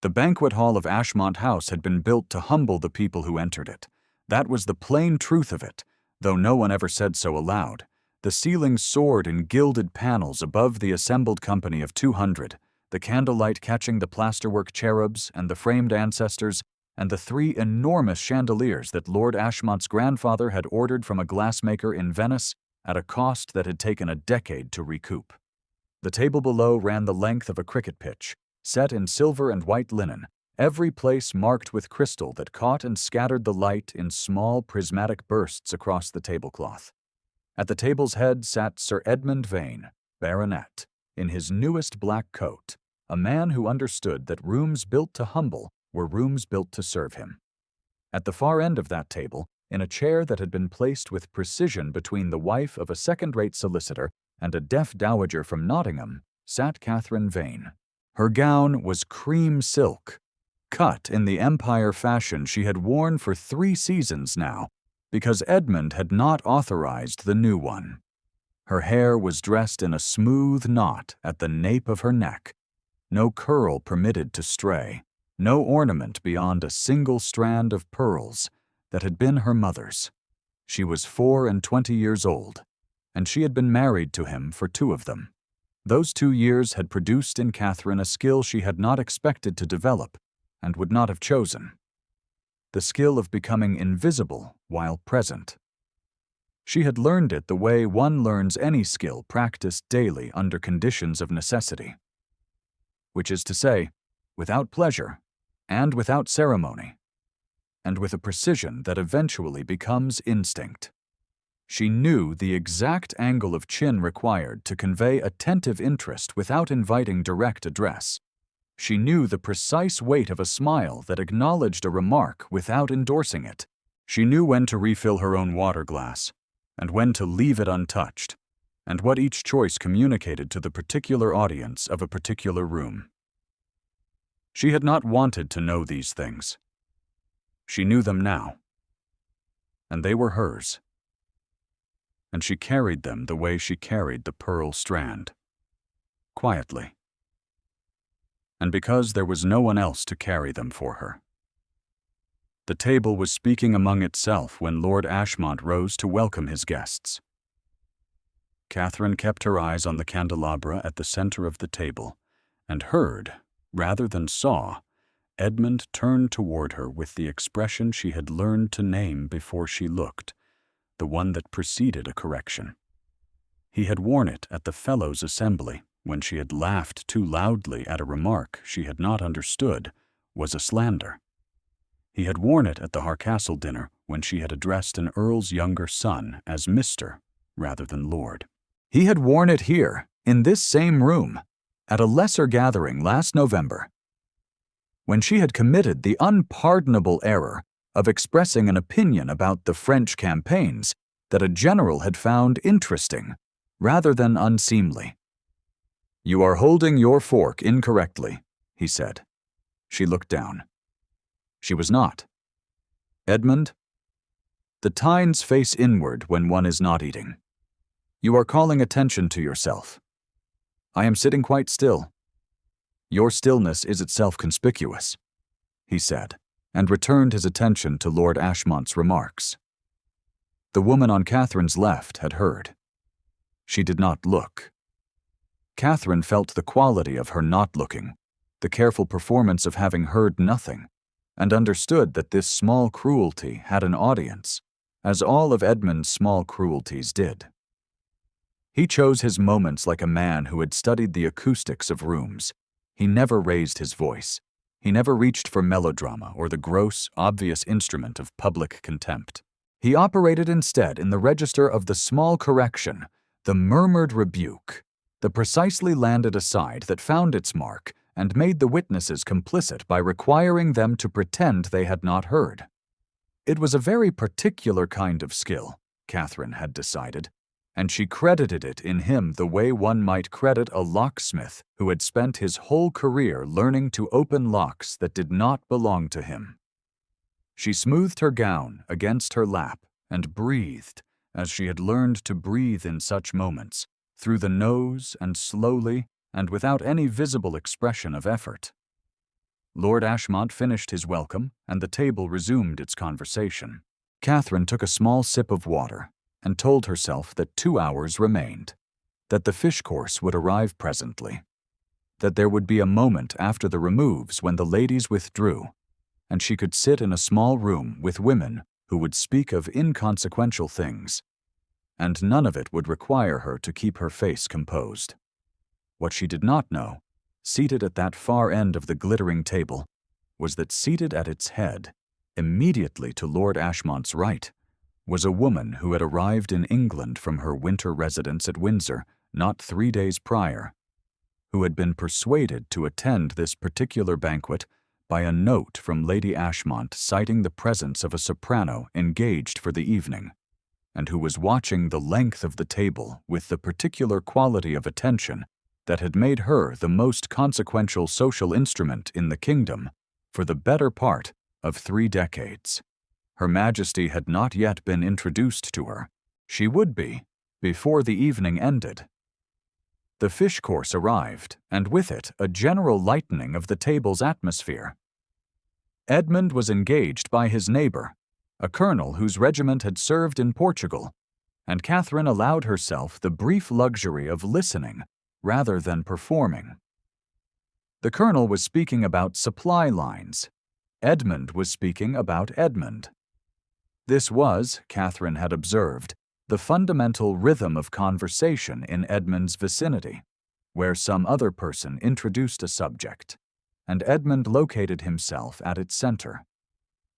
The banquet hall of Ashmont House had been built to humble the people who entered it. That was the plain truth of it, though no one ever said so aloud. The ceiling soared in gilded panels above the assembled company of 200, the candlelight catching the plasterwork cherubs and the framed ancestors, and the 3 enormous chandeliers that Lord Ashmont's grandfather had ordered from a glassmaker in Venice at a cost that had taken a decade to recoup. The table below ran the length of a cricket pitch, set in silver and white linen, every place marked with crystal that caught and scattered the light in small prismatic bursts across the tablecloth. At the table's head sat Sir Edmund Vane, Baronet, in his newest black coat, a man who understood that rooms built to humble were rooms built to serve him. At the far end of that table, in a chair that had been placed with precision between the wife of a second-rate solicitor and a deaf dowager from Nottingham, sat Catherine Vane. Her gown was cream silk, cut in the Empire fashion she had worn for 3 seasons now, because Edmund had not authorized the new one. Her hair was dressed in a smooth knot at the nape of her neck, no curl permitted to stray, no ornament beyond a single strand of pearls that had been her mother's. She was 24 years old, and she had been married to him for 2 of them. Those 2 years had produced in Catherine a skill she had not expected to develop and would not have chosen: the skill of becoming invisible while present. She had learned it the way one learns any skill practiced daily under conditions of necessity, which is to say, without pleasure and without ceremony, and with a precision that eventually becomes instinct. She knew the exact angle of chin required to convey attentive interest without inviting direct address. She knew the precise weight of a smile that acknowledged a remark without endorsing it. She knew when to refill her own water glass, and when to leave it untouched, and what each choice communicated to the particular audience of a particular room. She had not wanted to know these things. She knew them now, and they were hers. And she carried them the way she carried the pearl strand, quietly. And because there was no one else to carry them for her. The table was speaking among itself when Lord Ashmont rose to welcome his guests. Catherine kept her eyes on the candelabra at the center of the table, and heard, rather than saw, Edmund turn toward her with the expression she had learned to name before she looked, the one that preceded a correction. He had worn it at the Fellows' Assembly when she had laughed too loudly at a remark she had not understood was a slander. He had worn it at the Harcastle dinner when she had addressed an earl's younger son as Mr. rather than Lord. He had worn it here, in this same room, at a lesser gathering last November, when she had committed the unpardonable error of expressing an opinion about the French campaigns that a general had found interesting rather than unseemly. "You are holding your fork incorrectly," he said. She looked down. She was not. "Edmund, the tines face inward when one is not eating. You are calling attention to yourself. I am sitting quite still. Your stillness is itself conspicuous," he said, and returned his attention to Lord Ashmont's remarks. The woman on Catherine's left had heard. She did not look. Catherine felt the quality of her not looking, the careful performance of having heard nothing, and understood that this small cruelty had an audience, as all of Edmund's small cruelties did. He chose his moments like a man who had studied the acoustics of rooms. He never raised his voice. He never reached for melodrama or the gross, obvious instrument of public contempt. He operated instead in the register of the small correction, the murmured rebuke, the precisely landed aside that found its mark and made the witnesses complicit by requiring them to pretend they had not heard. It was a very particular kind of skill, Catherine had decided, and she credited it in him the way one might credit a locksmith who had spent his whole career learning to open locks that did not belong to him. She smoothed her gown against her lap and breathed, as she had learned to breathe in such moments, through the nose and slowly and without any visible expression of effort. Lord Ashmont finished his welcome, and the table resumed its conversation. Catherine took a small sip of water and told herself that 2 hours remained, that the fish course would arrive presently, that there would be a moment after the removes when the ladies withdrew, and she could sit in a small room with women who would speak of inconsequential things, and none of it would require her to keep her face composed. What she did not know, seated at that far end of the glittering table, was that seated at its head, immediately to Lord Ashmont's right, was a woman who had arrived in England from her winter residence at Windsor not 3 days prior, who had been persuaded to attend this particular banquet by a note from Lady Ashmont citing the presence of a soprano engaged for the evening, and who was watching the length of the table with the particular quality of attention that had made her the most consequential social instrument in the kingdom for the better part of 3 decades. Her Majesty had not yet been introduced to her. She would be, before the evening ended. The fish course arrived, and with it a general lightening of the table's atmosphere. Edmund was engaged by his neighbor, a colonel whose regiment had served in Portugal, and Catherine allowed herself the brief luxury of listening rather than performing. The colonel was speaking about supply lines. Edmund was speaking about Edmund. This was, Catherine had observed, the fundamental rhythm of conversation in Edmund's vicinity, where some other person introduced a subject, and Edmund located himself at its center,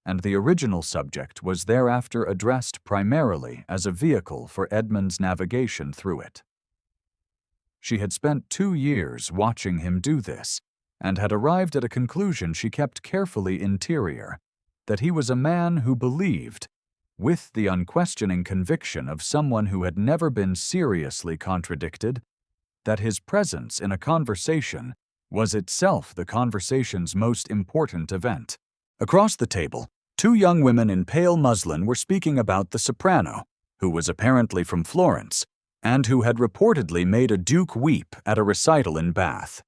and the original subject was thereafter addressed primarily as a vehicle for Edmund's navigation through it. She had spent 2 years watching him do this, and had arrived at a conclusion she kept carefully interior, that he was a man who believed, with the unquestioning conviction of someone who had never been seriously contradicted, that his presence in a conversation was itself the conversation's most important event. Across the table, 2 young women in pale muslin were speaking about the soprano, who was apparently from Florence, and who had reportedly made a duke weep at a recital in Bath.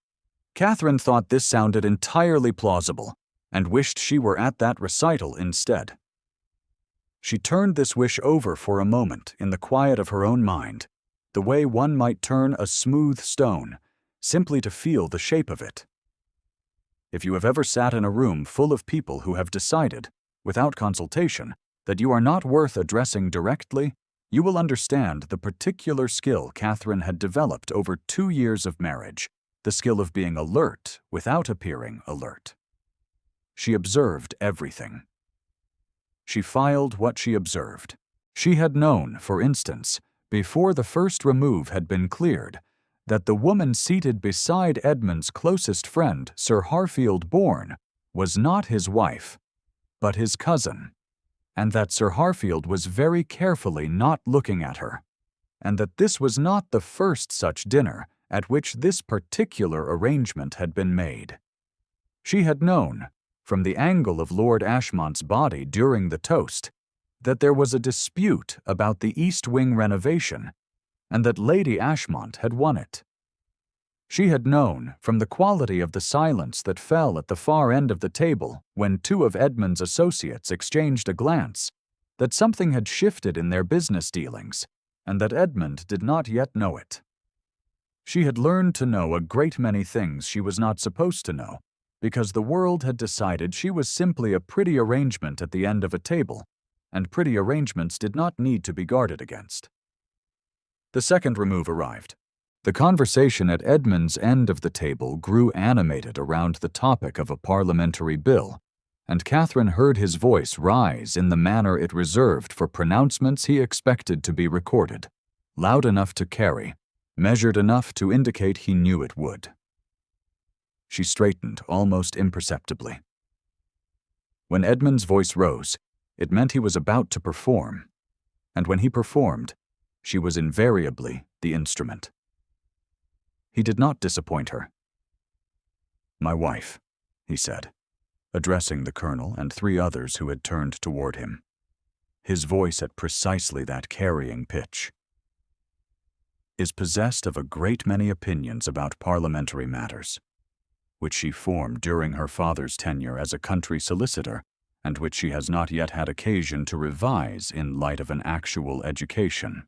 Catherine thought this sounded entirely plausible, and wished she were at that recital instead. She turned this wish over for a moment in the quiet of her own mind, the way one might turn a smooth stone, simply to feel the shape of it. If you have ever sat in a room full of people who have decided, without consultation, that you are not worth addressing directly, you will understand the particular skill Catherine had developed over 2 years of marriage, the skill of being alert without appearing alert. She observed everything. She filed what she observed. She had known, for instance, before the first remove had been cleared, that the woman seated beside Edmund's closest friend, Sir Harfield Bourne, was not his wife, but his cousin, and that Sir Harfield was very carefully not looking at her, and that this was not the first such dinner at which this particular arrangement had been made. She had known, from the angle of Lord Ashmont's body during the toast, that there was a dispute about the East Wing renovation, and that Lady Ashmont had won it. She had known, from the quality of the silence that fell at the far end of the table when 2 of Edmund's associates exchanged a glance, that something had shifted in their business dealings, and that Edmund did not yet know it. She had learned to know a great many things she was not supposed to know, because the world had decided she was simply a pretty arrangement at the end of a table, and pretty arrangements did not need to be guarded against. The second remove arrived. The conversation at Edmund's end of the table grew animated around the topic of a parliamentary bill, and Catherine heard his voice rise in the manner it reserved for pronouncements he expected to be recorded, loud enough to carry, measured enough to indicate he knew it would. She straightened almost imperceptibly. When Edmund's voice rose, it meant he was about to perform, and when he performed, she was invariably the instrument. He did not disappoint her. "My wife," he said, addressing the colonel and 3 others who had turned toward him, his voice at precisely that carrying pitch, "is possessed of a great many opinions about parliamentary matters. which she formed during her father's tenure as a country solicitor, and which she has not yet had occasion to revise in light of an actual education.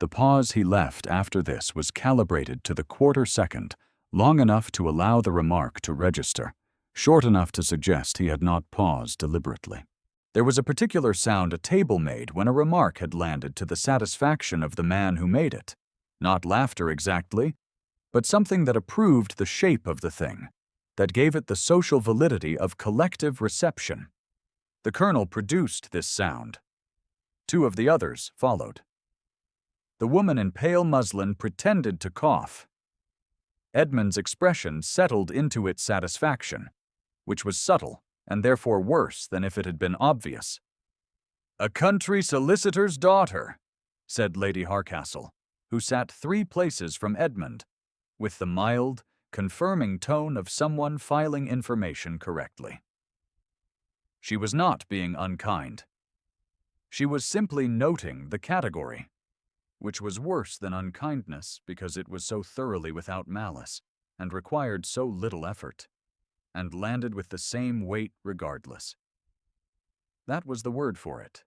The pause he left after this was calibrated to the quarter second, long enough to allow the remark to register, short enough to suggest he had not paused deliberately. There was a particular sound a table made when a remark had landed to the satisfaction of the man who made it. Not laughter exactly, but something that approved the shape of the thing, that gave it the social validity of collective reception. The colonel produced this sound. Two of the others followed. The woman in pale muslin pretended to cough. Edmund's expression settled into its satisfaction, which was subtle and therefore worse than if it had been obvious. "A country solicitor's daughter," said Lady Harcastle, who sat 3 places from Edmund, with the mild, confirming tone of someone filing information correctly. She was not being unkind. She was simply noting the category, which was worse than unkindness because it was so thoroughly without malice and required so little effort, and landed with the same weight regardless. That was the word for it.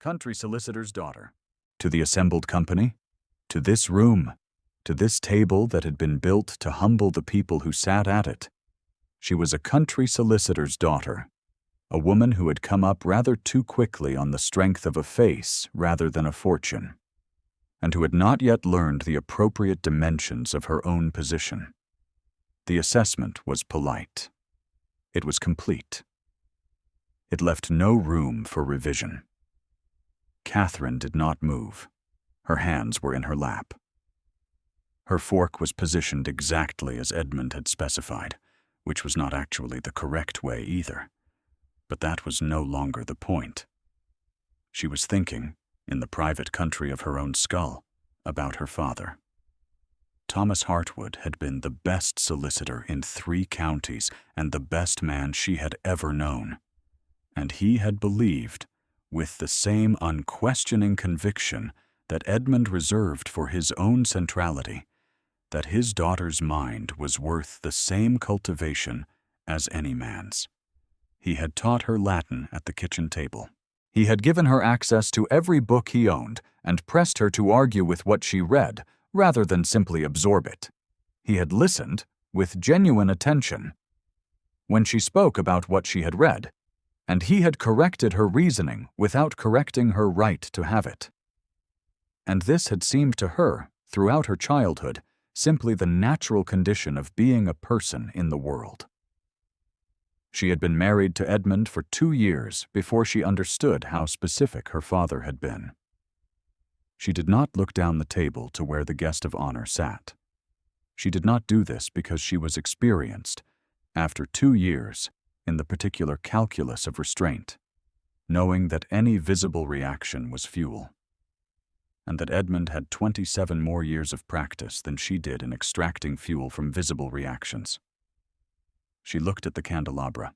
Country solicitor's daughter. To the assembled company, to this room, to this table that had been built to humble the people who sat at it. She was a country solicitor's daughter, a woman who had come up rather too quickly on the strength of a face rather than a fortune, and who had not yet learned the appropriate dimensions of her own position. The assessment was polite. It was complete. It left no room for revision. Catherine did not move. Her hands were in her lap. Her fork was positioned exactly as Edmund had specified, which was not actually the correct way either. But that was no longer the point. She was thinking, in the private country of her own skull, about her father. Thomas Hartwood had been the best solicitor in 3 counties and the best man she had ever known. And he had believed, with the same unquestioning conviction that Edmund reserved for his own centrality, that his daughter's mind was worth the same cultivation as any man's. He had taught her Latin at the kitchen table. He had given her access to every book he owned and pressed her to argue with what she read, rather than simply absorb it. He had listened with genuine attention when she spoke about what she had read, and he had corrected her reasoning without correcting her right to have it. And this had seemed to her, throughout her childhood, simply the natural condition of being a person in the world. She had been married to Edmund for 2 years before she understood how specific her father had been. She did not look down the table to where the guest of honor sat. She did not do this because she was experienced, after 2 years, in the particular calculus of restraint, knowing that any visible reaction was fuel, and that Edmund had 27 more years of practice than she did in extracting fuel from visible reactions. She looked at the candelabra.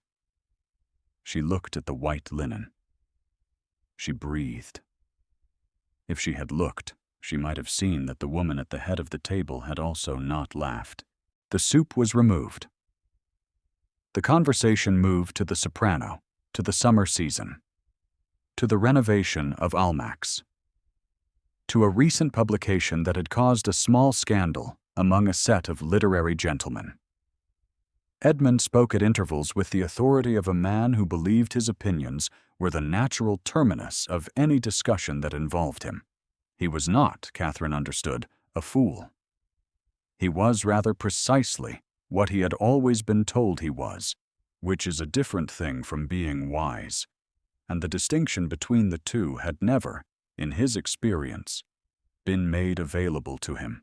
She looked at the white linen. She breathed. If she had looked, she might have seen that the woman at the head of the table had also not laughed. The soup was removed. The conversation moved to the soprano, to the summer season, to the renovation of Almack's, to a recent publication that had caused a small scandal among a set of literary gentlemen. Edmund spoke at intervals with the authority of a man who believed his opinions were the natural terminus of any discussion that involved him. He was not, Catherine understood, a fool. He was rather precisely what he had always been told he was, which is a different thing from being wise, and the distinction between the two had never, in his experience, been made available to him.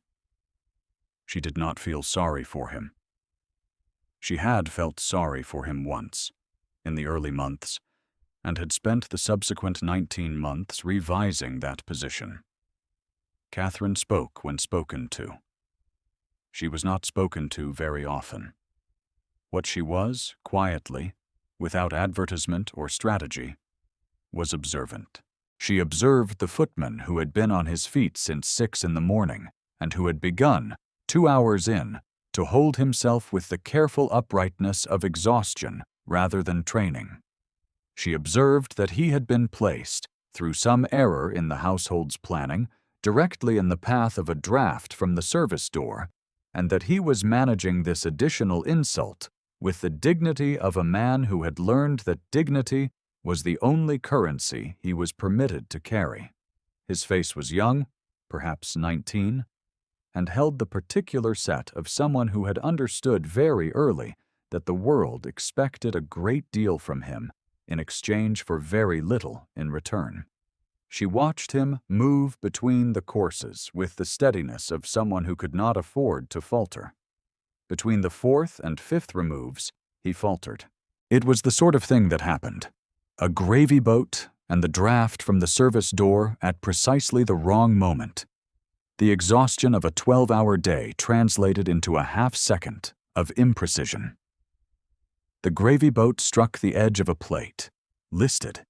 She did not feel sorry for him. She had felt sorry for him once, in the early months, and had spent the subsequent 19 months revising that position. Catherine spoke when spoken to. She was not spoken to very often. What she was, quietly, without advertisement or strategy, was observant. She observed the footman who had been on his feet since 6 in the morning and who had begun, 2 hours in, to hold himself with the careful uprightness of exhaustion rather than training. She observed that he had been placed, through some error in the household's planning, directly in the path of a draft from the service door, and that he was managing this additional insult with the dignity of a man who had learned that dignity was the only currency he was permitted to carry. His face was young, perhaps 19, and held the particular set of someone who had understood very early that the world expected a great deal from him in exchange for very little in return. She watched him move between the courses with the steadiness of someone who could not afford to falter. Between the fourth and fifth removes, he faltered. It was the sort of thing that happened. A gravy boat and the draft from the service door at precisely the wrong moment. The exhaustion of a 12-hour day translated into a half-second of imprecision. The gravy boat struck the edge of a plate, listed,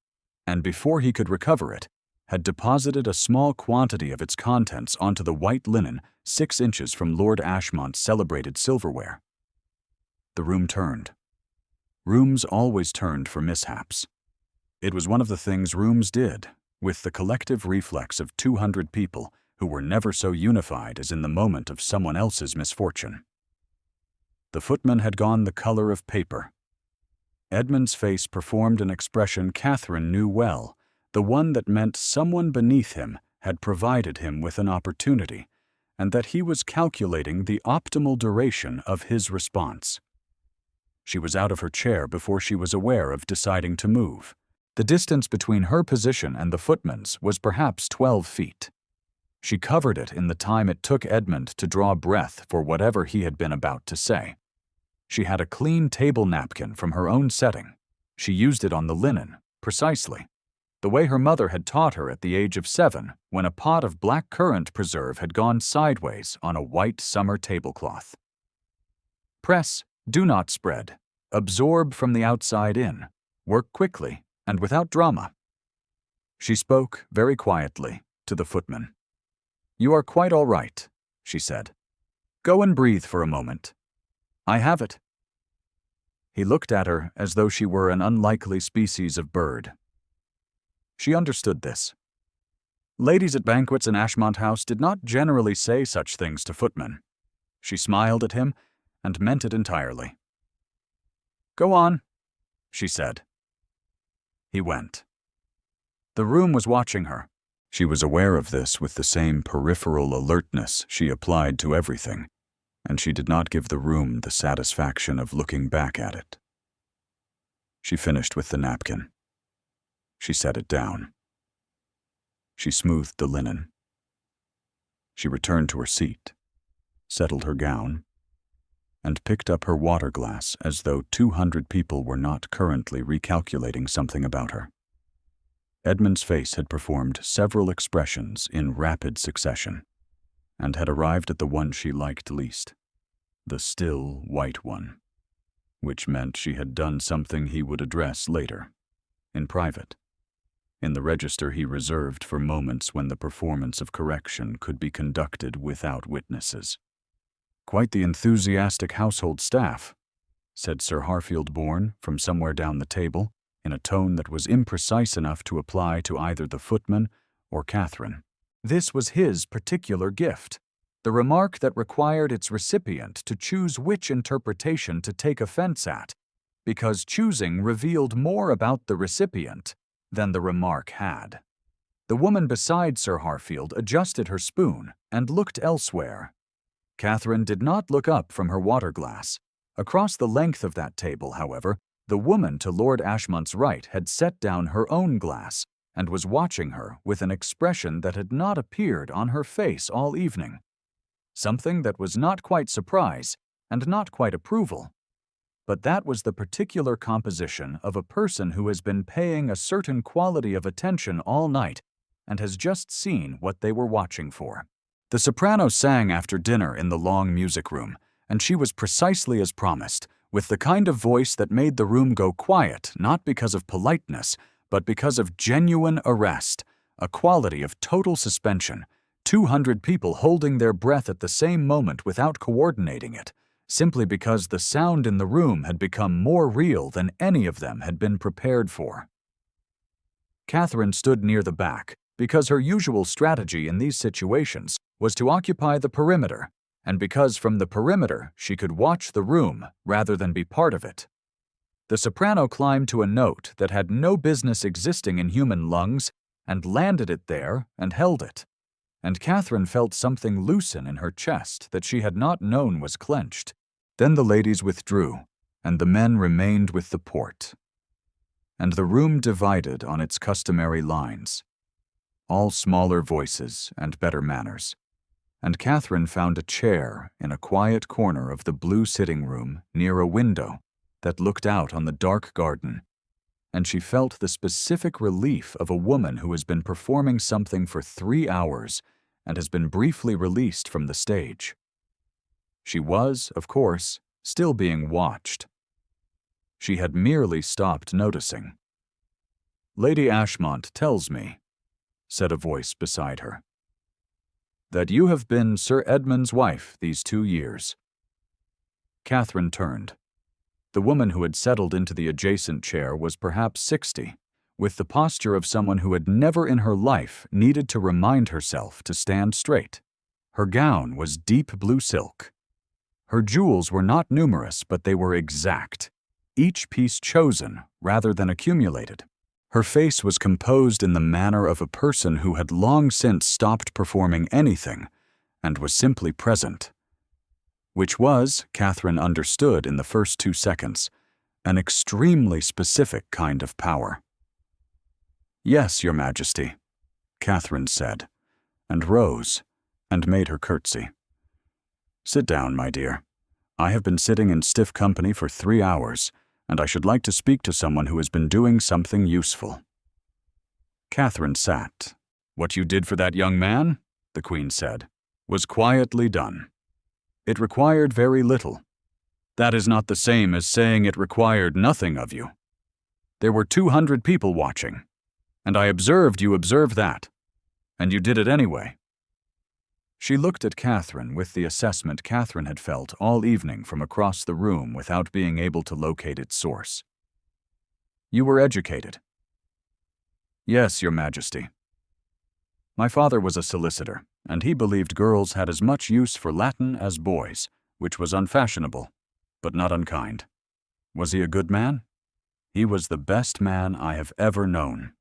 and before he could recover it, had deposited a small quantity of its contents onto the white linen 6 inches from Lord Ashmont's celebrated silverware. The room turned. Rooms always turned for mishaps. It was one of the things rooms did, with the collective reflex of 200 people who were never so unified as in the moment of someone else's misfortune. The footman had gone the color of paper. Edmund's face performed an expression Catherine knew well, the one that meant someone beneath him had provided him with an opportunity, and that he was calculating the optimal duration of his response. She was out of her chair before she was aware of deciding to move. The distance between her position and the footman's was perhaps 12 feet. She covered it in the time it took Edmund to draw breath for whatever he had been about to say. She had a clean table napkin from her own setting. She used it on the linen, precisely, the way her mother had taught her at the age of 7, when a pot of black currant preserve had gone sideways on a white summer tablecloth. Press, do not spread. Absorb from the outside in. Work quickly and without drama. She spoke very quietly to the footman. "You are quite all right," she said. "Go and breathe for a moment. I have it." He looked at her as though she were an unlikely species of bird. She understood this. Ladies at banquets in Ashmont House did not generally say such things to footmen. She smiled at him and meant it entirely. "Go on," she said. He went. The room was watching her. She was aware of this with the same peripheral alertness she applied to everything, and she did not give the room the satisfaction of looking back at it. She finished with the napkin. She set it down. She smoothed the linen. She returned to her seat, settled her gown, and picked up her water glass as though 200 people were not currently recalculating something about her. Edmund's face had performed several expressions in rapid succession, and had arrived at the one she liked least, the still white one, which meant she had done something he would address later, in private, in the register he reserved for moments when the performance of correction could be conducted without witnesses. "Quite the enthusiastic household staff," said Sir Harfield Bourne from somewhere down the table, in a tone that was imprecise enough to apply to either the footman or Catherine. This was his particular gift, the remark that required its recipient to choose which interpretation to take offense at, because choosing revealed more about the recipient than the remark had. The woman beside Sir Harfield adjusted her spoon and looked elsewhere. Catherine did not look up from her water glass. Across the length of that table, however, the woman to Lord Ashmont's right had set down her own glass and was watching her with an expression that had not appeared on her face all evening. Something that was not quite surprise and not quite approval. But that was the particular composition of a person who has been paying a certain quality of attention all night and has just seen what they were watching for. The soprano sang after dinner in the long music room, and she was precisely as promised, with the kind of voice that made the room go quiet, not because of politeness, but because of genuine arrest, a quality of total suspension, 200 people holding their breath at the same moment without coordinating it, simply because the sound in the room had become more real than any of them had been prepared for. Catherine stood near the back because her usual strategy in these situations was to occupy the perimeter, and because from the perimeter she could watch the room rather than be part of it. The soprano climbed to a note that had no business existing in human lungs and landed it there and held it, and Catherine felt something loosen in her chest that she had not known was clenched. Then the ladies withdrew, and the men remained with the port. And the room divided on its customary lines, all smaller voices and better manners, and Catherine found a chair in a quiet corner of the blue sitting room near a window that looked out on the dark garden, and she felt the specific relief of a woman who has been performing something for 3 hours and has been briefly released from the stage. She was, of course, still being watched. She had merely stopped noticing. "Lady Ashmont tells me," said a voice beside her, "that you have been Sir Edmund's wife these 2 years. Catherine turned. The woman who had settled into the adjacent chair was perhaps 60, with the posture of someone who had never in her life needed to remind herself to stand straight. Her gown was deep blue silk. Her jewels were not numerous, but they were exact, each piece chosen rather than accumulated. Her face was composed in the manner of a person who had long since stopped performing anything and was simply present, which was, Catherine understood in the first 2 seconds, an extremely specific kind of power. "Yes, Your Majesty," Catherine said, and rose and made her curtsy. "Sit down, my dear. I have been sitting in stiff company for 3 hours, and I should like to speak to someone who has been doing something useful." Catherine sat. "What you did for that young man," the Queen said, "was quietly done. It required very little. That is not the same as saying it required nothing of you. There were 200 people watching, and I observed you observed that, and you did it anyway." She looked at Catherine with the assessment Catherine had felt all evening from across the room without being able to locate its source. "You were educated." "Yes, Your Majesty. My father was a solicitor, and he believed girls had as much use for Latin as boys, which was unfashionable, but not unkind. Was he a good man? He was the best man I have ever known."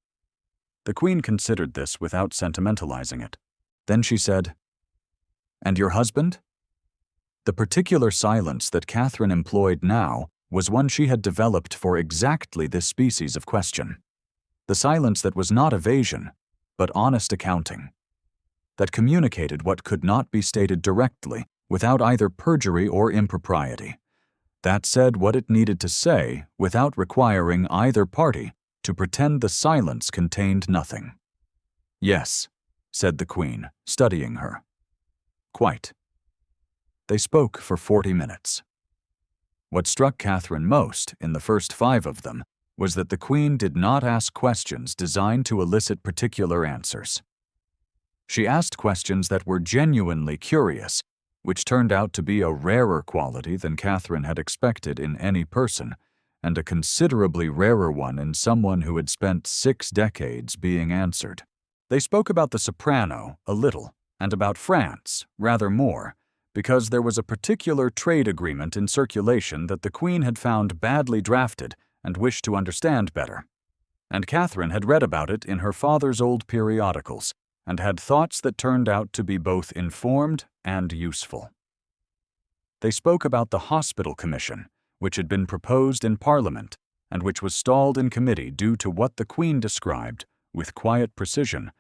The Queen considered this without sentimentalizing it. Then she said, "And your husband?" The particular silence that Catherine employed now was one she had developed for exactly this species of question. The silence that was not evasion, but honest accounting, that communicated what could not be stated directly without either perjury or impropriety, that said what it needed to say without requiring either party to pretend the silence contained nothing. "Yes," said the Queen, studying her. "Quite." They spoke for 40 minutes. What struck Catherine most in the first 5 of them was that the Queen did not ask questions designed to elicit particular answers. She asked questions that were genuinely curious, which turned out to be a rarer quality than Catherine had expected in any person, and a considerably rarer one in someone who had spent 6 decades being answered. They spoke about the soprano a little, and about France rather more, because there was a particular trade agreement in circulation that the Queen had found badly drafted and wished to understand better. And Catherine had read about it in her father's old periodicals, and had thoughts that turned out to be both informed and useful. They spoke about the Hospital Commission, which had been proposed in Parliament, and which was stalled in committee due to what the Queen described, with quiet precision,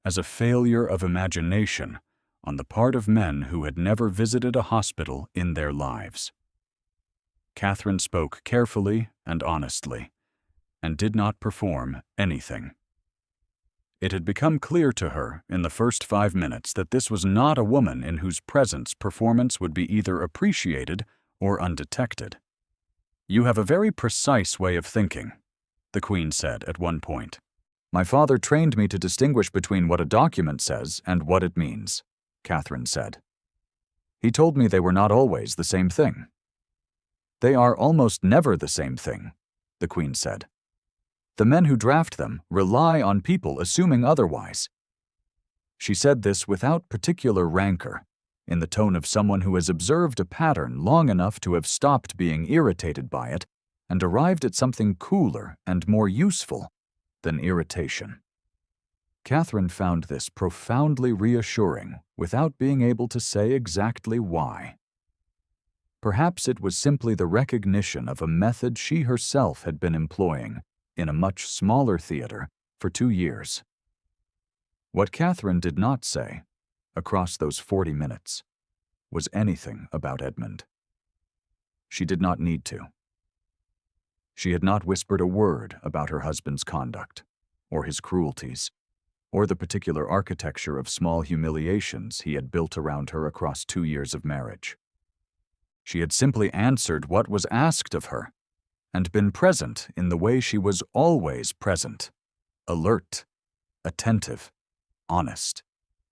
as a failure of imagination on the part of men who had never visited a hospital in their lives. Catherine spoke carefully and honestly, and did not perform anything. It had become clear to her in the first 5 minutes that this was not a woman in whose presence performance would be either appreciated or undetected. "You have a very precise way of thinking," the Queen said at one point. "My father trained me to distinguish between what a document says and what it means," Catherine said. "He told me they were not always the same thing." They are almost never the same thing, the Queen said. The men who draft them rely on people assuming otherwise. She said this without particular rancor, in the tone of someone who has observed a pattern long enough to have stopped being irritated by it and arrived at something cooler and more useful than irritation. Catherine found this profoundly reassuring without being able to say exactly why. Perhaps it was simply the recognition of a method she herself had been employing in a much smaller theater for 2 years. What Catherine did not say, across those 40 minutes, was anything about Edmund. She did not need to. She had not whispered a word about her husband's conduct, or his cruelties, or the particular architecture of small humiliations he had built around her across 2 years of marriage. She had simply answered what was asked of her, and been present in the way she was always present, alert, attentive, honest,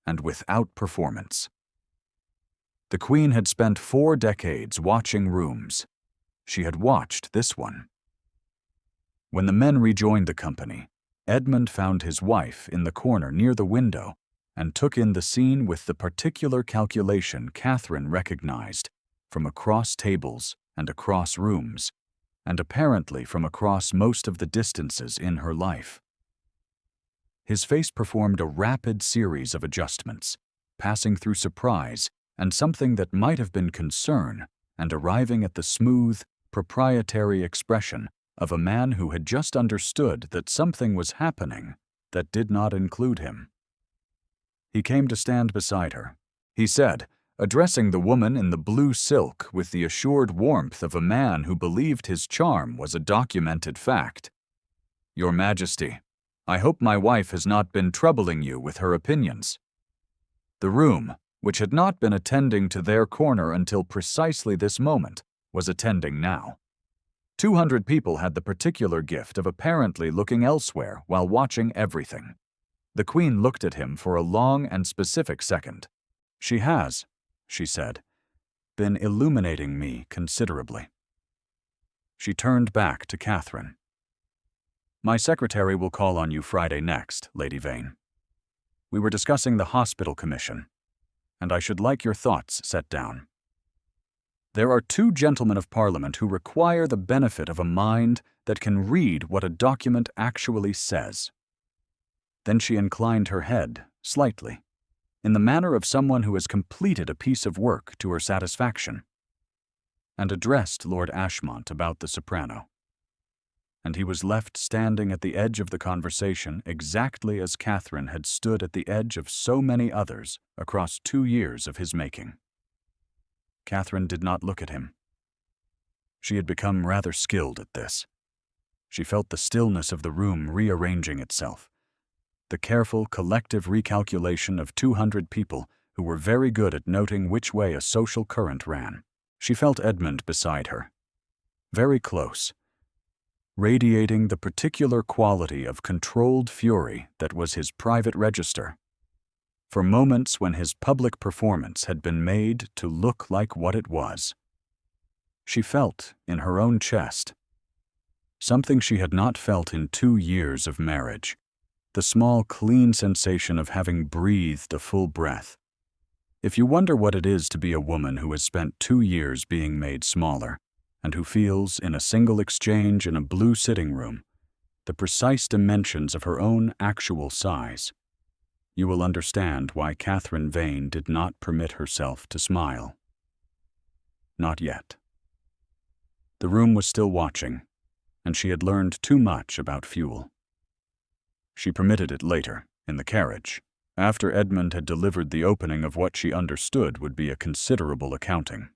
and without performance. The Queen had spent 4 decades watching rooms. She had watched this one. When the men rejoined the company, Edmund found his wife in the corner near the window and took in the scene with the particular calculation Catherine recognized from across tables and across rooms, and apparently from across most of the distances in her life. His face performed a rapid series of adjustments, passing through surprise and something that might have been concern, and arriving at the smooth, proprietary expression of a man who had just understood that something was happening that did not include him. He came to stand beside her. He said, addressing the woman in the blue silk with the assured warmth of a man who believed his charm was a documented fact, "Your Majesty, I hope my wife has not been troubling you with her opinions." The room, which had not been attending to their corner until precisely this moment, was attending now. 200 people had the particular gift of apparently looking elsewhere while watching everything. The Queen looked at him for a long and specific second. "She has," she said, "been illuminating me considerably." She turned back to Catherine. "My secretary will call on you Friday next, Lady Vane. We were discussing the hospital commission, and I should like your thoughts set down. There are 2 gentlemen of Parliament who require the benefit of a mind that can read what a document actually says." Then she inclined her head, slightly, in the manner of someone who has completed a piece of work to her satisfaction, and addressed Lord Ashmont about the soprano. And he was left standing at the edge of the conversation exactly as Catherine had stood at the edge of so many others across 2 years of his making. Catherine did not look at him. She had become rather skilled at this. She felt the stillness of the room rearranging itself, the careful, collective recalculation of 200 people who were very good at noting which way a social current ran. She felt Edmund beside her, very close, radiating the particular quality of controlled fury that was his private register, for moments when his public performance had been made to look like what it was. She felt, in her own chest, something she had not felt in 2 years of marriage, the small, clean sensation of having breathed a full breath. If you wonder what it is to be a woman who has spent 2 years being made smaller, and who feels, in a single exchange in a blue sitting room, the precise dimensions of her own actual size, you will understand why Catherine Vane did not permit herself to smile. Not yet. The room was still watching, and she had learned too much about fuel. She permitted it later, in the carriage, after Edmund had delivered the opening of what she understood would be a considerable accounting.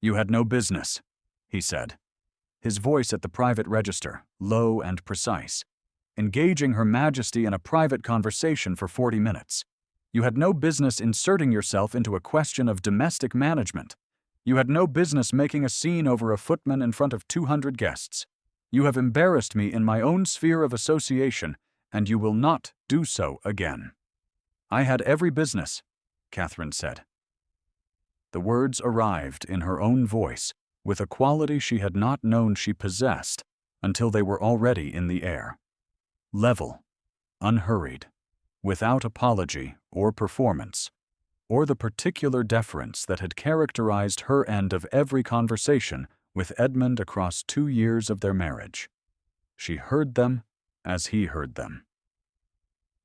"You had no business," he said, his voice at the private register, low and precise, engaging Her Majesty in a private conversation for 40 minutes. "You had no business inserting yourself into a question of domestic management. You had no business making a scene over a footman in front of 200 guests. You have embarrassed me in my own sphere of association, and you will not do so again." "I had every business," Catherine said. The words arrived in her own voice with a quality she had not known she possessed until they were already in the air. Level, unhurried, without apology or performance, or the particular deference that had characterized her end of every conversation with Edmund across 2 years of their marriage. She heard them as he heard them.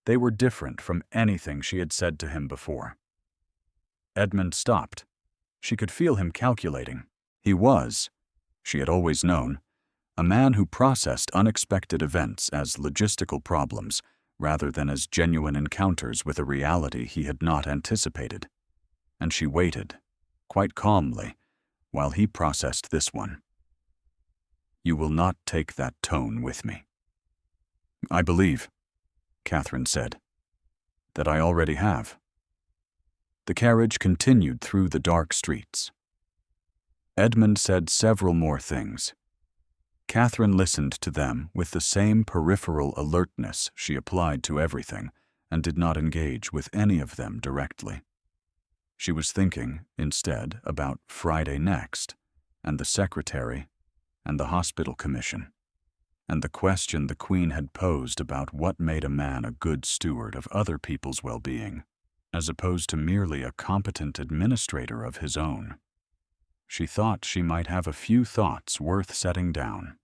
They were different from anything she had said to him before. Edmund stopped. She could feel him calculating. He was, she had always known, a man who processed unexpected events as logistical problems rather than as genuine encounters with a reality he had not anticipated. And she waited, quite calmly, while he processed this one. "You will not take that tone with me." "I believe," Catherine said, "that I already have." The carriage continued through the dark streets. Edmund said several more things. Catherine listened to them with the same peripheral alertness she applied to everything and did not engage with any of them directly. She was thinking, instead, about Friday next, and the secretary, and the hospital commission, and the question the Queen had posed about what made a man a good steward of other people's well-being, as opposed to merely a competent administrator of his own. She thought she might have a few thoughts worth setting down.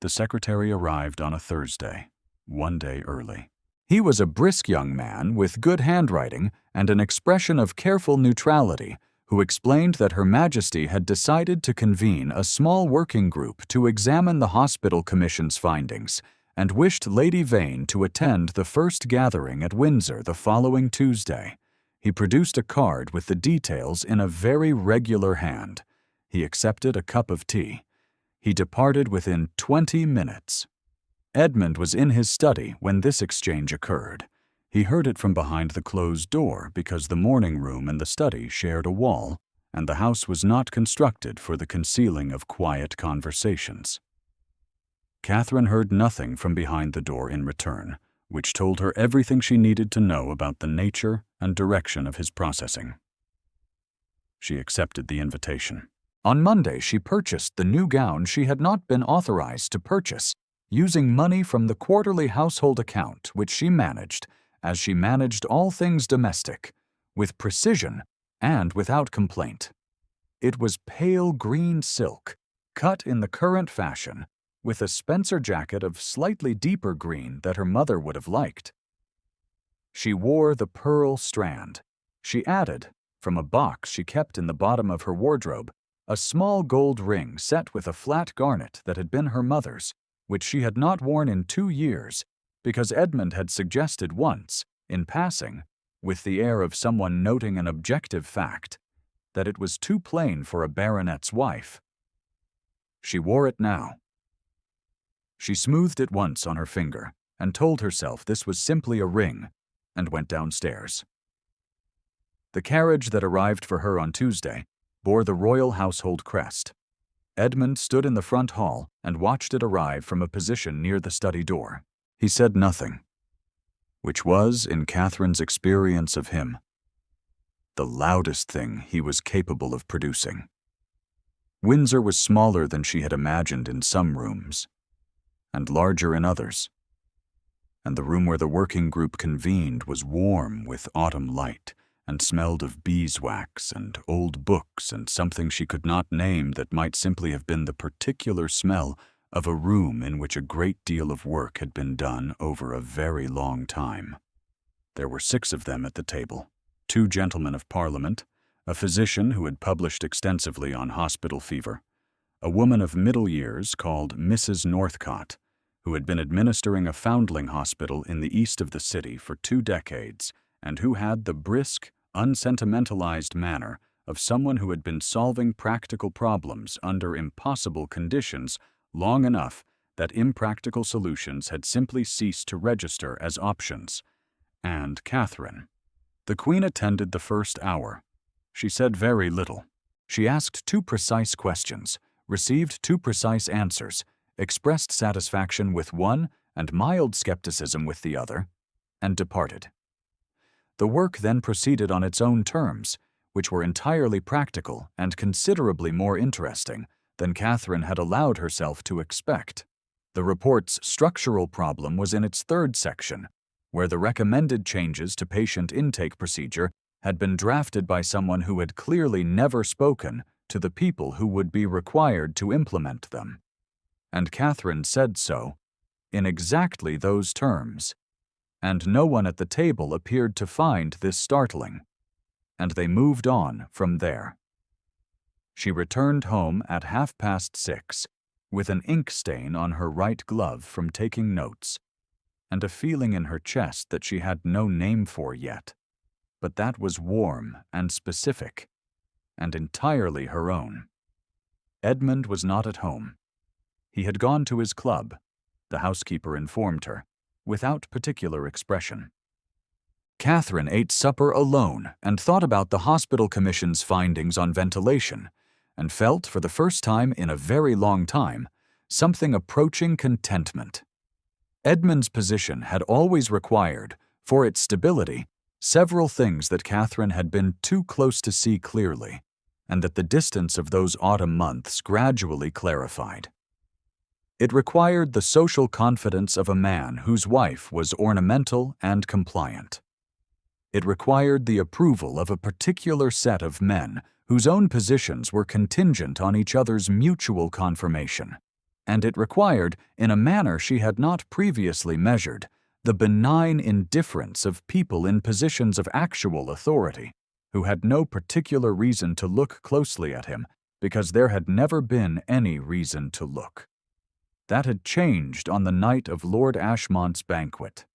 The secretary arrived on a Thursday, 1 day early. He was a brisk young man with good handwriting and an expression of careful neutrality, who explained that Her Majesty had decided to convene a small working group to examine the Hospital Commission's findings and wished Lady Vane to attend the first gathering at Windsor the following Tuesday. He produced a card with the details in a very regular hand. He accepted a cup of tea. He departed within 20 minutes. Edmund was in his study when this exchange occurred. He heard it from behind the closed door because the morning room and the study shared a wall, and the house was not constructed for the concealing of quiet conversations. Catherine heard nothing from behind the door in return, which told her everything she needed to know about the nature and direction of his processing. She accepted the invitation. On Monday, she purchased the new gown she had not been authorized to purchase, using money from the quarterly household account which she managed, as she managed all things domestic, with precision and without complaint. It was pale green silk, cut in the current fashion, with a Spencer jacket of slightly deeper green that her mother would have liked. She wore the pearl strand. She added, from a box she kept in the bottom of her wardrobe, a small gold ring set with a flat garnet that had been her mother's, which she had not worn in 2 years, because Edmund had suggested once, in passing, with the air of someone noting an objective fact, that it was too plain for a baronet's wife. She wore it now. She smoothed it once on her finger and told herself this was simply a ring, and went downstairs. The carriage that arrived for her on Tuesday bore the royal household crest. Edmund stood in the front hall and watched it arrive from a position near the study door. He said nothing, which was, in Catherine's experience of him, the loudest thing he was capable of producing. Windsor was smaller than she had imagined in some rooms, and larger in others, and the room where the working group convened was warm with autumn light, and smelled of beeswax and old books and something she could not name that might simply have been the particular smell of a room in which a great deal of work had been done over a very long time. There were 6 of them at the table, 2 gentlemen of Parliament, a physician who had published extensively on hospital fever, a woman of middle years called Mrs. Northcott, who had been administering a foundling hospital in the east of the city for 2 decades, and who had the brisk, unsentimentalized manner of someone who had been solving practical problems under impossible conditions long enough that impractical solutions had simply ceased to register as options, and Catherine. The Queen attended the first hour. She said very little. She asked 2 precise questions, received 2 precise answers, expressed satisfaction with one and mild skepticism with the other, and departed. The work then proceeded on its own terms, which were entirely practical and considerably more interesting than Catherine had allowed herself to expect. The report's structural problem was in its third section, where the recommended changes to patient intake procedure had been drafted by someone who had clearly never spoken to the people who would be required to implement them. And Catherine said so, in exactly those terms. And no one at the table appeared to find this startling. And they moved on from there. She returned home at 6:30, with an ink stain on her right glove from taking notes, and a feeling in her chest that she had no name for yet, but that was warm and specific, and entirely her own. Edmund was not at home. He had gone to his club, the housekeeper informed her, without particular expression. Catherine ate supper alone and thought about the hospital commission's findings on ventilation, and felt, for the first time in a very long time, something approaching contentment. Edmund's position had always required, for its stability, several things that Catherine had been too close to see clearly, and that the distance of those autumn months gradually clarified. It required the social confidence of a man whose wife was ornamental and compliant. It required the approval of a particular set of men whose own positions were contingent on each other's mutual confirmation. And it required, in a manner she had not previously measured, the benign indifference of people in positions of actual authority, who had no particular reason to look closely at him, because there had never been any reason to look. That had changed on the night of Lord Ashmont's banquet.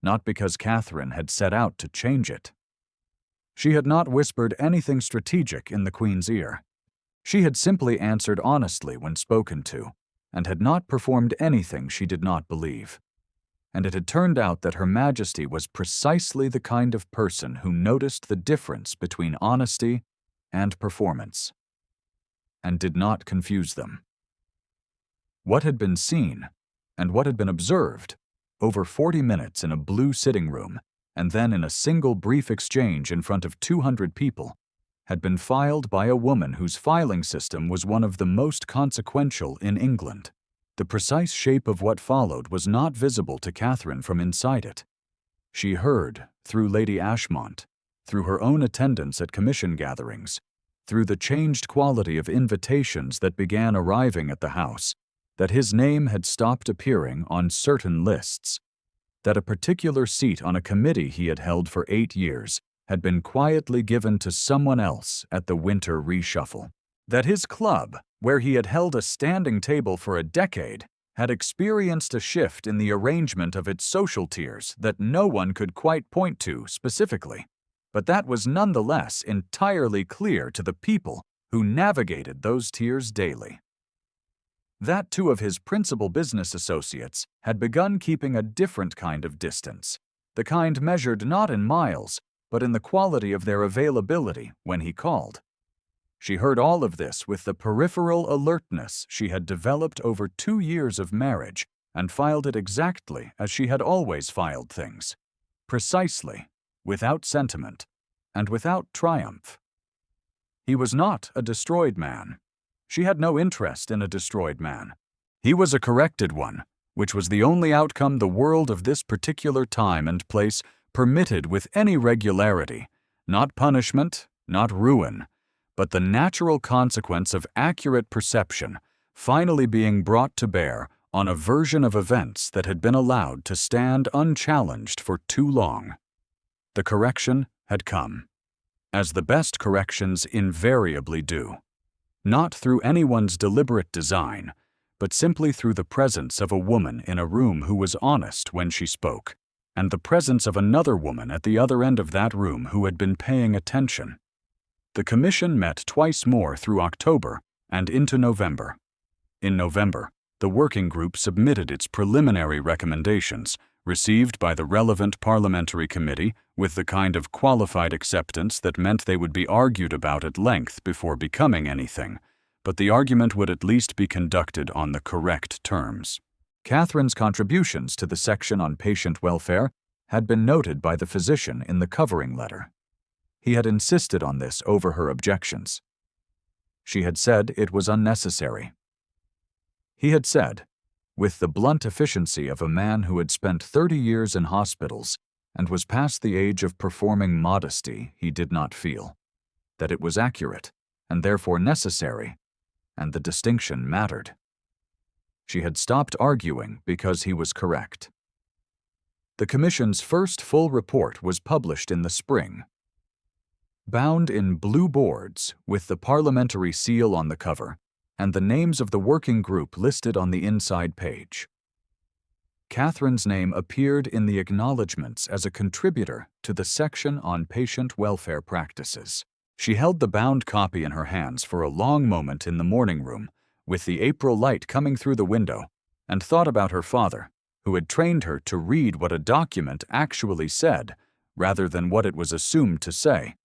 Not because Catherine had set out to change it. She had not whispered anything strategic in the Queen's ear. She had simply answered honestly when spoken to, and had not performed anything she did not believe. And it had turned out that Her Majesty was precisely the kind of person who noticed the difference between honesty and performance, and did not confuse them. What had been seen, and what had been observed, over 40 minutes in a blue sitting room, and then in a single brief exchange in front of 200 people, had been filed by a woman whose filing system was one of the most consequential in England. The precise shape of what followed was not visible to Catherine from inside it. She heard, through Lady Ashmont, through her own attendance at commission gatherings, through the changed quality of invitations that began arriving at the house, that his name had stopped appearing on certain lists, that a particular seat on a committee he had held for 8 years had been quietly given to someone else at the winter reshuffle, that his club, where he had held a standing table for a decade, had experienced a shift in the arrangement of its social tiers that no one could quite point to specifically, but that was nonetheless entirely clear to the people who navigated those tiers daily. That 2 of his principal business associates had begun keeping a different kind of distance, the kind measured not in miles, but in the quality of their availability when he called. She heard all of this with the peripheral alertness she had developed over 2 years of marriage, and filed it exactly as she had always filed things, precisely, without sentiment, and without triumph. He was not a destroyed man. She had no interest in a destroyed man. He was a corrected one, which was the only outcome the world of this particular time and place permitted with any regularity, not punishment, not ruin, but the natural consequence of accurate perception finally being brought to bear on a version of events that had been allowed to stand unchallenged for too long. The correction had come, as the best corrections invariably do. Not through anyone's deliberate design, but simply through the presence of a woman in a room who was honest when she spoke, and the presence of another woman at the other end of that room who had been paying attention. The commission met twice more through October and into November. In November, the working group submitted its preliminary recommendations, received by the relevant parliamentary committee with the kind of qualified acceptance that meant they would be argued about at length before becoming anything, but the argument would at least be conducted on the correct terms. Catherine's contributions to the section on patient welfare had been noted by the physician in the covering letter. He had insisted on this over her objections. She had said it was unnecessary. He had said, with the blunt efficiency of a man who had spent 30 years in hospitals and was past the age of performing modesty, he did not feel, that it was accurate and therefore necessary, and the distinction mattered. She had stopped arguing because he was correct. The Commission's first full report was published in the spring, bound in blue boards with the parliamentary seal on the cover and the names of the working group listed on the inside page. Catherine's name appeared in the acknowledgments as a contributor to the section on patient welfare practices. She held the bound copy in her hands for a long moment in the morning room, with the April light coming through the window, and thought about her father, who had trained her to read what a document actually said rather than what it was assumed to say,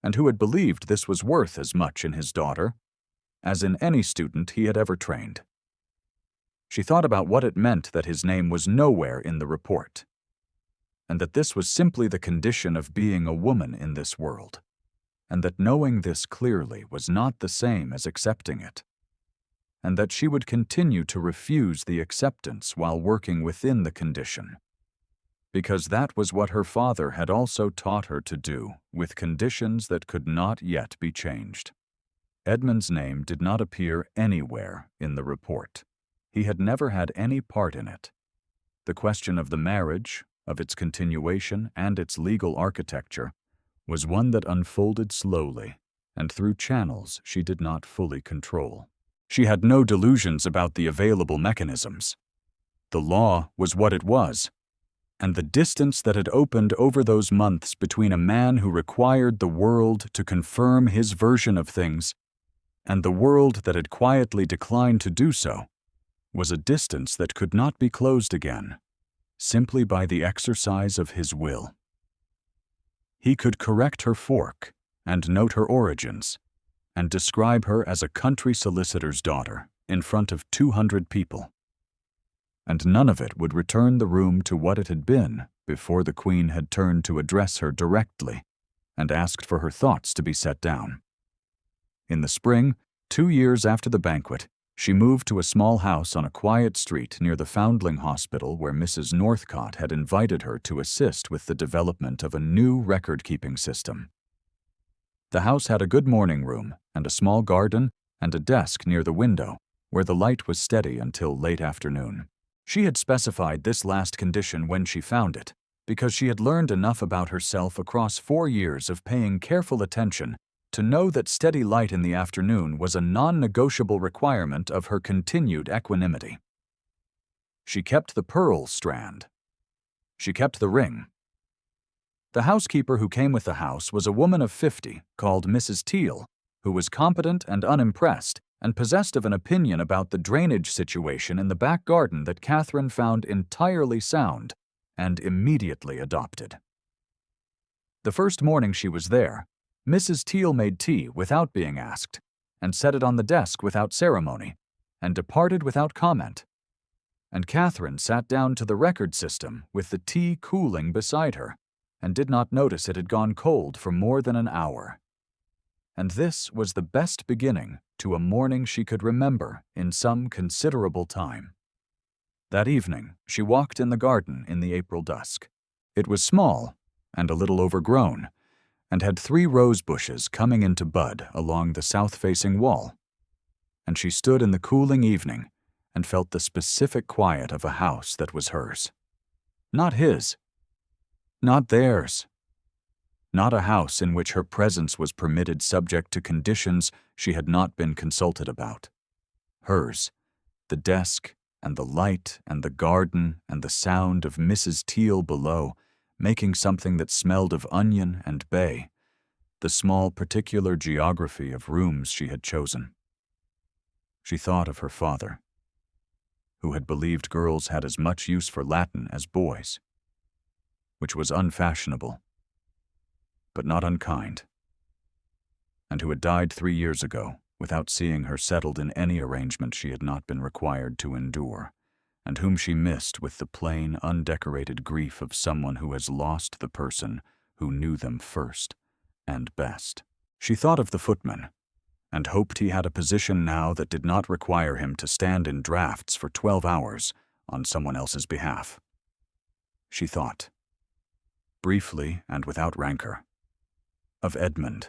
and who had believed this was worth as much in his daughter as in any student he had ever trained. She thought about what it meant that his name was nowhere in the report, and that this was simply the condition of being a woman in this world, and that knowing this clearly was not the same as accepting it, and that she would continue to refuse the acceptance while working within the condition, because that was what her father had also taught her to do with conditions that could not yet be changed. Edmund's name did not appear anywhere in the report. He had never had any part in it. The question of the marriage, of its continuation and its legal architecture, was one that unfolded slowly and through channels she did not fully control. She had no delusions about the available mechanisms. The law was what it was, and the distance that had opened over those months between a man who required the world to confirm his version of things and the world that had quietly declined to do so was a distance that could not be closed again, simply by the exercise of his will. He could correct her fork and note her origins, and describe her as a country solicitor's daughter in front of 200 people. And none of it would return the room to what it had been before the Queen had turned to address her directly and asked for her thoughts to be set down. In the spring, 2 years after the banquet, she moved to a small house on a quiet street near the Foundling Hospital where Mrs. Northcott had invited her to assist with the development of a new record-keeping system. The house had a good morning room and a small garden and a desk near the window where the light was steady until late afternoon. She had specified this last condition when she found it, because she had learned enough about herself across 4 years of paying careful attention to know that steady light in the afternoon was a non-negotiable requirement of her continued equanimity. She kept the pearl strand. She kept the ring. The housekeeper who came with the house was a woman of 50 called Mrs. Teal, who was competent and unimpressed and possessed of an opinion about the drainage situation in the back garden that Catherine found entirely sound and immediately adopted. The first morning she was there, Mrs. Teal made tea without being asked, and set it on the desk without ceremony, and departed without comment. And Catherine sat down to the record system with the tea cooling beside her, and did not notice it had gone cold for more than an hour. And this was the best beginning to a morning she could remember in some considerable time. That evening, she walked in the garden in the April dusk. It was small and a little overgrown, and had 3 rose bushes coming into bud along the south-facing wall. And she stood in the cooling evening and felt the specific quiet of a house that was hers. Not his. Not theirs. Not a house in which her presence was permitted subject to conditions she had not been consulted about. Hers, the desk and the light and the garden and the sound of Mrs. Teal below, making something that smelled of onion and bay, the small particular geography of rooms she had chosen. She thought of her father, who had believed girls had as much use for Latin as boys, which was unfashionable, but not unkind, and who had died 3 years ago without seeing her settled in any arrangement she had not been required to endure, and whom she missed with the plain, undecorated grief of someone who has lost the person who knew them first and best. She thought of the footman, and hoped he had a position now that did not require him to stand in drafts for 12 hours on someone else's behalf. She thought, briefly and without rancor, of Edmund,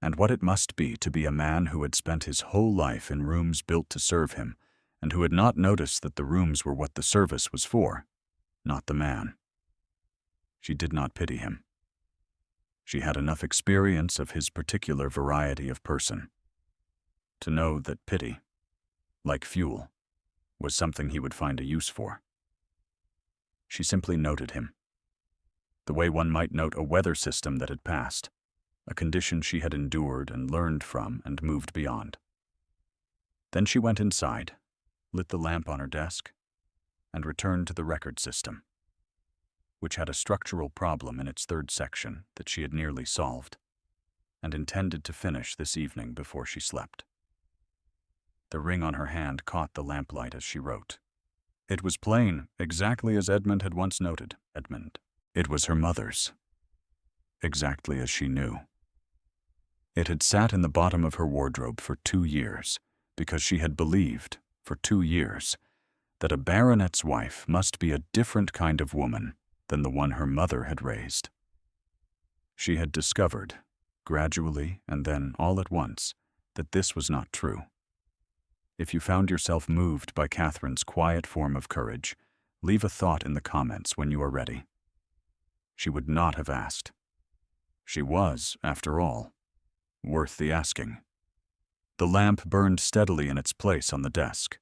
and what it must be to be a man who had spent his whole life in rooms built to serve him, and who had not noticed that the rooms were what the service was for, not the man. She did not pity him. She had enough experience of his particular variety of person to know that pity, like fuel, was something he would find a use for. She simply noted him, the way one might note a weather system that had passed, a condition she had endured and learned from and moved beyond. Then she went inside, lit the lamp on her desk, and returned to the record system, which had a structural problem in its third section that she had nearly solved, and intended to finish this evening before she slept. The ring on her hand caught the lamplight as she wrote. It was plain, exactly as Edmund had once noted. It was her mother's, exactly as she knew. It had sat in the bottom of her wardrobe for 2 years, because she had believed, for 2 years, that a baronet's wife must be a different kind of woman than the one her mother had raised. She had discovered, gradually and then all at once, that this was not true. If you found yourself moved by Catherine's quiet form of courage, leave a thought in the comments when you are ready. She would not have asked. She was, after all, worth the asking. The lamp burned steadily in its place on the desk.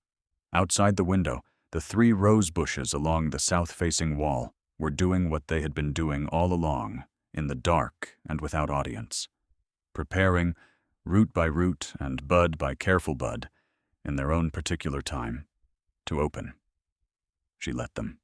Outside the window, the 3 rose bushes along the south-facing wall were doing what they had been doing all along, in the dark and without audience, preparing, root by root and bud by careful bud, in their own particular time, to open. She let them.